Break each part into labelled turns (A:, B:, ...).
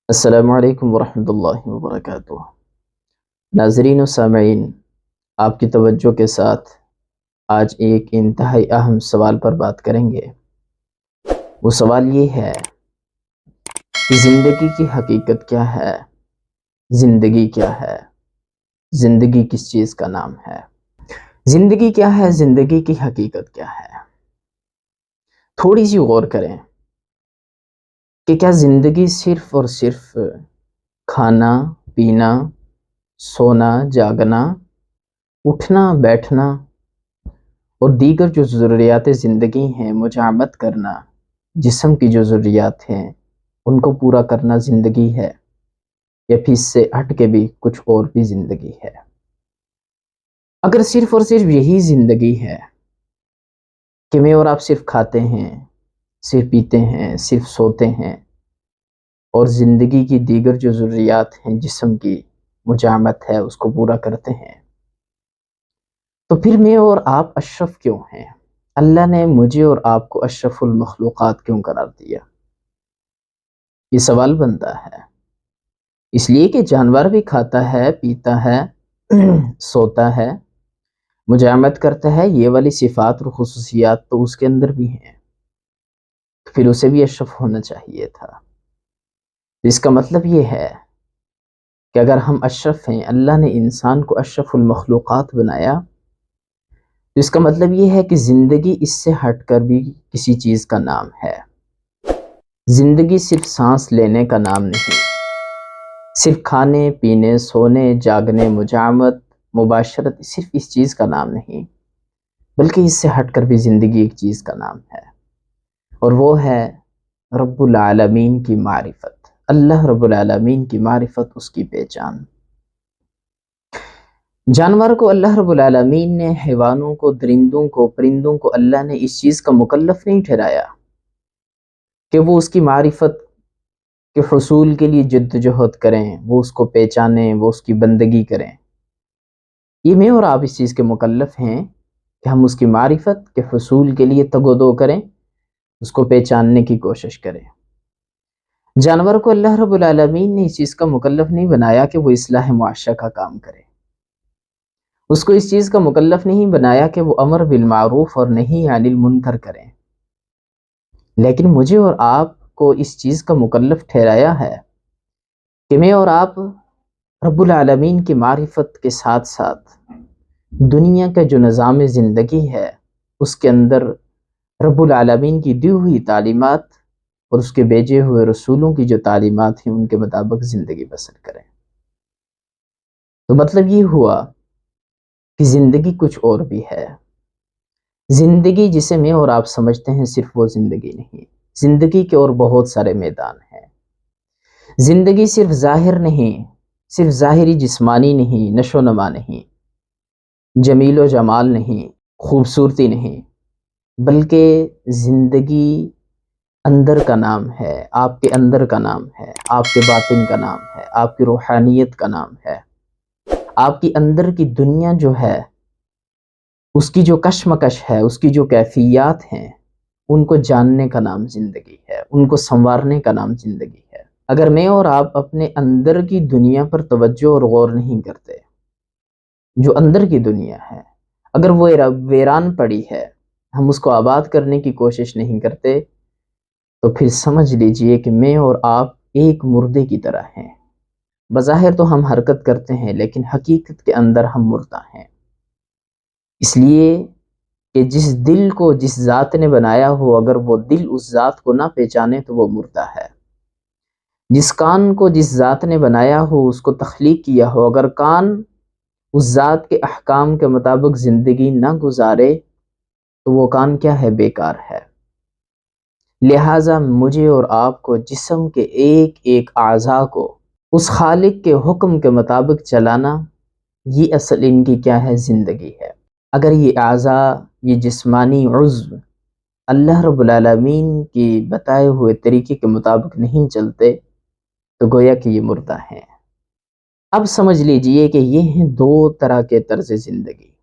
A: السلام علیکم ورحمۃ اللہ وبرکاتہ۔ ناظرین و سامعین، آپ کی توجہ کے ساتھ آج ایک انتہائی اہم سوال پر بات کریں گے۔ وہ سوال یہ ہے کہ زندگی کی حقیقت کیا ہے؟ زندگی کیا ہے؟ زندگی کس چیز کا نام ہے؟ زندگی کیا ہے؟ زندگی کی حقیقت کیا ہے؟ تھوڑی سی غور کریں کہ کیا زندگی صرف اور صرف کھانا پینا، سونا جاگنا، اٹھنا بیٹھنا اور دیگر جو ضروریات زندگی ہیں، مجامت کرنا، جسم کی جو ضروریات ہیں ان کو پورا کرنا زندگی ہے، یا پھر اس سے ہٹ کے بھی کچھ اور بھی زندگی ہے؟ اگر صرف اور صرف یہی زندگی ہے کہ میں اور آپ صرف کھاتے ہیں، صرف پیتے ہیں، صرف سوتے ہیں اور زندگی کی دیگر جو ضروریات ہیں جسم کی مجامت ہے اس کو پورا کرتے ہیں، تو پھر میں اور آپ اشرف کیوں ہیں؟ اللہ نے مجھے اور آپ کو اشرف المخلوقات کیوں قرار دیا؟ یہ سوال بنتا ہے۔ اس لیے کہ جانور بھی کھاتا ہے، پیتا ہے، سوتا ہے، مجامت کرتا ہے، یہ والی صفات اور خصوصیات تو اس کے اندر بھی ہیں، پھر اسے بھی اشرف ہونا چاہیے تھا۔ اس کا مطلب یہ ہے کہ اگر ہم اشرف ہیں، اللہ نے انسان کو اشرف المخلوقات بنایا، تو اس کا مطلب یہ ہے کہ زندگی اس سے ہٹ کر بھی کسی چیز کا نام ہے۔ زندگی صرف سانس لینے کا نام نہیں، صرف کھانے پینے، سونے جاگنے، مجامت، مباشرت، صرف اس چیز کا نام نہیں، بلکہ اس سے ہٹ کر بھی زندگی ایک چیز کا نام ہے، اور وہ ہے رب العالمین کی معرفت۔ اللہ رب العالمین کی معرفت، اس کی پہچان۔ جانور کو اللہ رب العالمین نے، حیوانوں کو، درندوں کو، پرندوں کو اللہ نے اس چیز کا مکلف نہیں ٹھہرایا کہ وہ اس کی معرفت کے حصول کے لیے جدوجہد کریں، وہ اس کو پہچانیں، وہ اس کی بندگی کریں۔ یہ میں اور آپ اس چیز کے مکلف ہیں کہ ہم اس کی معرفت کے حصول کے لیے تگ و دو کریں، اس کو پہچاننے کی کوشش کریں۔ جانور کو اللہ رب العالمین نے اس چیز کا مکلف نہیں بنایا کہ وہ اصلاح معاشرہ کا کام کرے، اس کو اس چیز کا مکلف نہیں بنایا کہ وہ امر بالمعروف اور نہی عن المنکر کریں، لیکن مجھے اور آپ کو اس چیز کا مکلف ٹھہرایا ہے کہ میں اور آپ رب العالمین کی معرفت کے ساتھ ساتھ دنیا کا جو نظام زندگی ہے اس کے اندر رب العالمین کی دی ہوئی تعلیمات اور اس کے بھیجے ہوئے رسولوں کی جو تعلیمات ہیں ان کے مطابق زندگی بسر کریں۔ تو مطلب یہ ہوا کہ زندگی کچھ اور بھی ہے۔ زندگی جسے میں اور آپ سمجھتے ہیں صرف وہ زندگی نہیں، زندگی کے اور بہت سارے میدان ہیں۔ زندگی صرف ظاہر نہیں، صرف ظاہری جسمانی نہیں، نشو و نما نہیں، جمیل و جمال نہیں، خوبصورتی نہیں، بلکہ زندگی اندر کا نام ہے، آپ کے اندر کا نام ہے، آپ کے باطن کا نام ہے، آپ کی روحانیت کا نام ہے، آپ کی اندر کی دنیا جو ہے اس کی جو کشمکش ہے، اس کی جو کیفیات ہیں، ان کو جاننے کا نام زندگی ہے، ان کو سنوارنے کا نام زندگی ہے۔ اگر میں اور آپ اپنے اندر کی دنیا پر توجہ اور غور نہیں کرتے، جو اندر کی دنیا ہے اگر وہ ویران پڑی ہے، ہم اس کو آباد کرنے کی کوشش نہیں کرتے، تو پھر سمجھ لیجئے کہ میں اور آپ ایک مردے کی طرح ہیں۔ بظاہر تو ہم حرکت کرتے ہیں لیکن حقیقت کے اندر ہم مردہ ہیں، اس لیے کہ جس دل کو جس ذات نے بنایا ہو، اگر وہ دل اس ذات کو نہ پہچانے تو وہ مردہ ہے۔ جس کان کو جس ذات نے بنایا ہو، اس کو تخلیق کیا ہو، اگر کان اس ذات کے احکام کے مطابق زندگی نہ گزارے تو وہ کان کیا ہے؟ بیکار ہے۔ لہٰذا مجھے اور آپ کو جسم کے ایک ایک اعضاء کو اس خالق کے حکم کے مطابق چلانا، یہ اصل ان کی کیا ہے؟ زندگی ہے۔ اگر یہ اعضاء، یہ جسمانی عضو اللہ رب العالمین کی بتائے ہوئے طریقے کے مطابق نہیں چلتے تو گویا کہ یہ مردہ ہیں۔ اب سمجھ لیجئے کہ یہ ہیں دو طرح کے طرز زندگی۔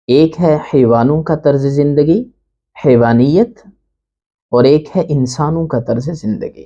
A: ایک ہے حیوانوں کا طرز زندگی، حیوانیت، اور ایک ہے انسانوں کا طرز زندگی۔